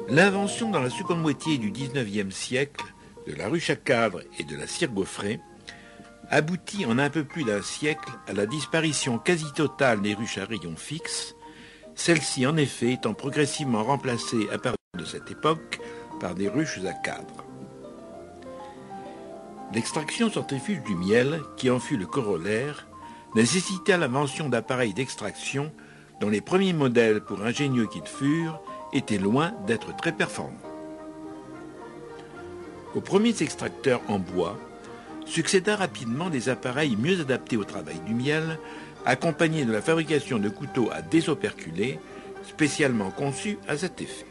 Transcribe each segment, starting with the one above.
L'invention dans la seconde moitié du XIXe siècle de la ruche à cadre et de la cire gaufrée aboutit en un peu plus d'un siècle à la disparition quasi totale des ruches à rayons fixes, celles-ci en effet étant progressivement remplacées à partir de cette époque par des ruches à cadre. L'extraction centrifuge du miel, qui en fut le corollaire, nécessita l'invention d'appareils d'extraction dont les premiers modèles, pour ingénieux qu'ils furent, étaient loin d'être très performants. Aux premiers extracteurs en bois succéda rapidement des appareils mieux adaptés au travail du miel, accompagnés de la fabrication de couteaux à désoperculer, spécialement conçus à cet effet.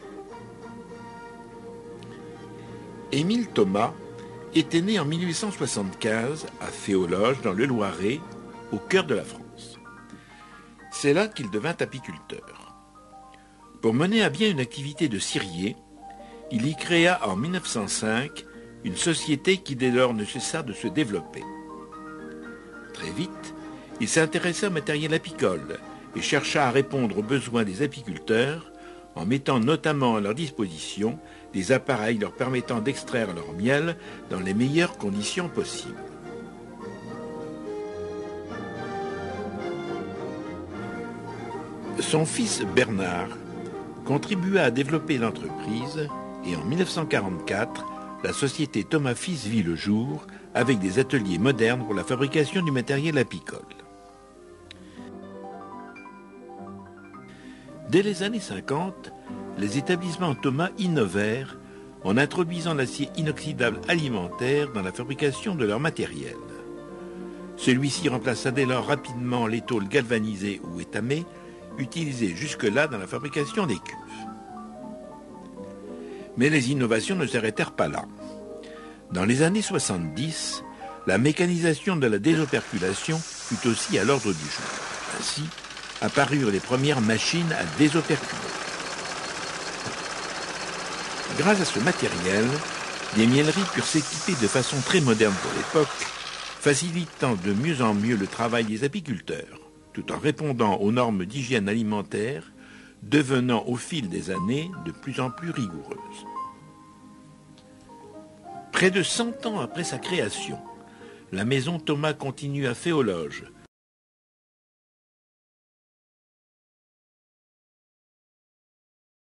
Émile Thomas était né en 1875 à Féologe, dans le Loiret, au cœur de la France. C'est là qu'il devint apiculteur. Pour mener à bien une activité de cirier, il y créa en 1905 une société qui dès lors ne cessa de se développer. Très vite, il s'intéressa au matériel apicole et chercha à répondre aux besoins des apiculteurs en mettant notamment à leur disposition des appareils leur permettant d'extraire leur miel dans les meilleures conditions possibles. Son fils Bernard contribua à développer l'entreprise et en 1944, la société Thomas Fils vit le jour avec des ateliers modernes pour la fabrication du matériel apicole. Dès les années 50, les établissements Thomas innovèrent en introduisant l'acier inoxydable alimentaire dans la fabrication de leur matériel. Celui-ci remplaça dès lors rapidement les tôles galvanisées ou étamées, utilisées jusque-là dans la fabrication des cuves. Mais les innovations ne s'arrêtèrent pas là. Dans les années 70, la mécanisation de la désoperculation fut aussi à l'ordre du jour. Ainsi, apparurent les premières machines à désoperculer. Grâce à ce matériel, des mieleries purent s'équiper de façon très moderne pour l'époque, facilitant de mieux en mieux le travail des apiculteurs, tout en répondant aux normes d'hygiène alimentaire, devenant au fil des années de plus en plus rigoureuses. Près de 100 ans après sa création, la maison Thomas continue à Féologe